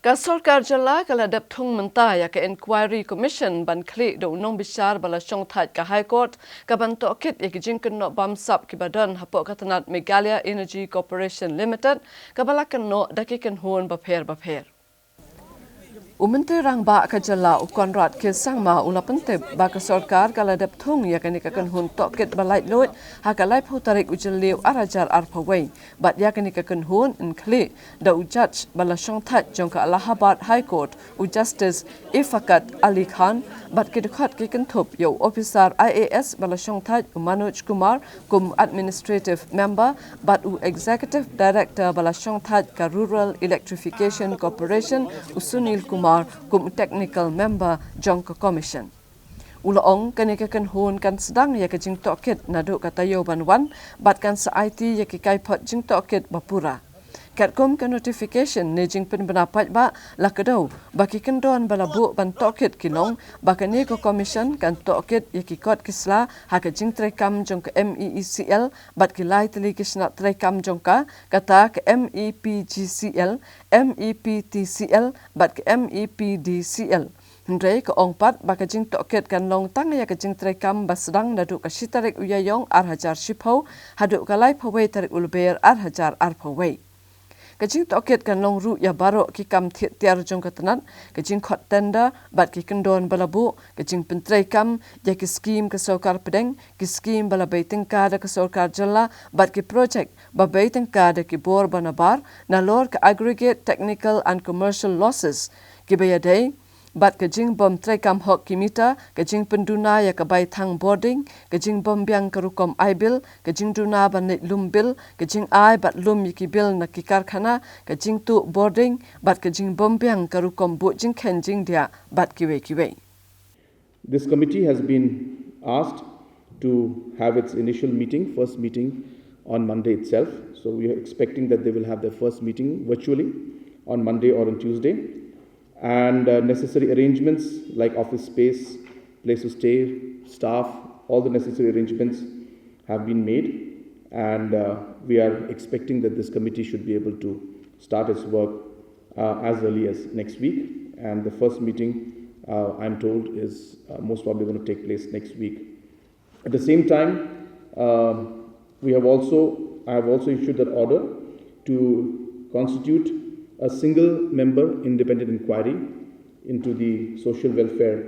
Ka Sorkar jala kala dap Thung mentaya ka Inquiry Commission ban kli do nong bishar bala syong that ka High Court ka ban Tohkit ya kijingken no Bamsap ki badan hapo katanat MeECL Energy Corporation Limited ka bala no dakiken hon bapher. Umentri rang ba ka jala ukon rat ke sangma ula pentep ba ka Sorkar kala dap Thung ya kani ka kan hun Tohkit balai lot ha ka lai putarik ujeliu arajar arpawai bat ya kani ka kan hun in kli da judge bala syong that jong ka Allahabad High Court u Justice Ifakat Ali Khan bat ke dekat ke kan thup yo officer IAS bala syong that Manoj Kumar kum administrative member bat u executive director bala syong that ka Rural Electrification Corporation Sunil Kumar kum technical member jong ka commission. Ulaong kanika kan hun kan sedang ya ka jing Tohkit nadu katayo banwan bat kan sa IT ya ki kaipot jing Tohkit bapura. Katkom ka notification ne jing pendapat ba lakadau baki kendon balabu ban Tohkit kilong bakani ko commission kan Tohkit ya ki kot kisla ha ka jing trekam jong ka MeECL bat ki lai teli kisna trekam jong ka kata ka MEPGCL MEPTCL bat ka MEPDCL Hendrai ke ongpat baka jing Tohkit kan long tang ya ka jing trekam basdang nadu ka sitarik uyayong arhajar shipau hadu kalai pawai tarik ulber arhajar arpawai. Kajing Tohkit kan long ru ya baro ki kam tiar jong katanat kajing khot tender bat ki kendon balabu kajing pentrai kam ya ki scheme ke Sorkar pedeng ki scheme bala baiting ka da ke Sorkar jalla bat ki project ba baiting ka da ki bor banabar na lor ka aggregate technical and commercial losses ki bayadai bat kajing bom trekam hok kimita kajing penduna ya kabai thang boarding kajing bom biang karukom ibil kajing duna banit lumbil kajing ai bat lum yikibil na kikarkhana kajing tu boarding bat kajing bom biang karukom bu jing khenjing dia bat kiwe. This committee has been asked to have its initial meeting, first meeting on Monday itself. So we are expecting that they will have their first meeting virtually on Monday or on Tuesday. And necessary arrangements like office space, place to stay, staff, all the necessary arrangements have been made, and we are expecting that this committee should be able to start its work as early as next week, and the first meeting I'm told is most probably going to take place next week. At the same time, I have also issued an order to constitute a single member independent inquiry into the social welfare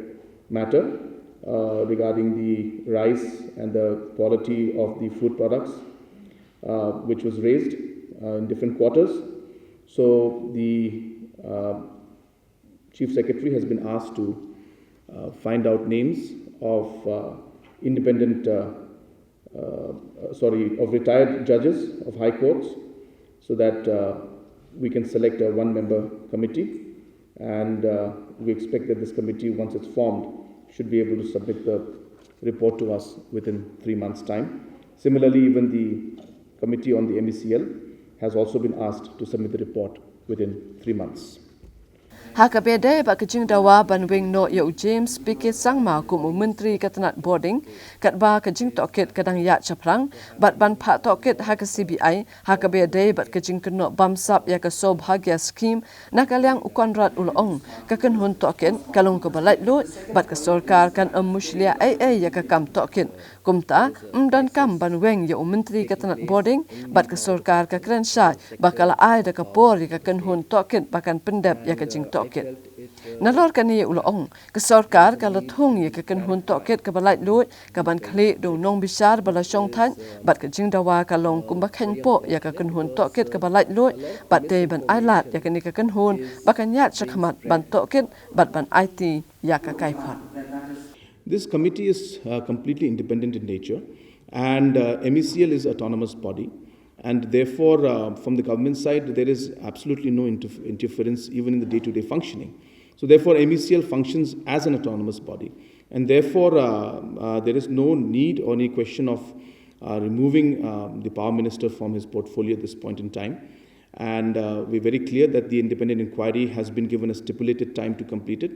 matter regarding the rise and the quality of the food products which was raised in different quarters. So the Chief Secretary has been asked to find out names of of retired judges of high courts so that we can select a one-member committee, and we expect that this committee, once it's formed, should be able to submit the report to us within 3 months' time. Similarly, even the committee on the MeECL has also been asked to submit the report within 3 months. Hakabede ba kajing dawa banwing no ya James Pike sangma kum menteri katanat boarding kat ba kajing Tohkit kadang ya chaprang bat ban pha Tohkit ha ka CBI hakabede bat kajing keno Bamsap ya ka sobhagya scheme nakalyang ukon rat ulong ka kan hun Tohkit kalong ka balai lut bat ka Sorkar kan muslia ai ya ka kam Tohkit kumta dan kam banwing ya menteri katanat boarding bat ka Sorkar ka krensha bakala ai da ka por ya ka kan hun Tohkit bakan pendap ya kajing Tohkit Nalor kani ulong ke Sorkar kala Thung ya kan hun Tohkit ka balai lut ka ban khli do nong bishar bala syong than bat ka jing dawa kalong kumba khen po ya kan hun Tohkit ka balai lut bat de ban ailat ya kani ka kan hun bakan yat sakhamat ban Tohkit bat ban IT ya ka kaipot. This committee is completely independent in nature, and MeECL is autonomous body. And therefore, from the government side, there is absolutely no interference even in the day-to-day functioning. So therefore, MeECL functions as an autonomous body. And therefore, there is no need or any question of removing the Power Minister from his portfolio at this point in time. And we're very clear that the independent inquiry has been given a stipulated time to complete it.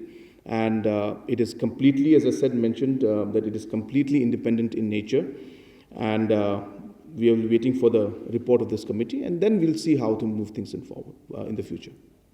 And it is completely, as I said, mentioned, that it is completely independent in nature. And we are waiting for the report of this committee, and then we'll see how to move things forward in the future.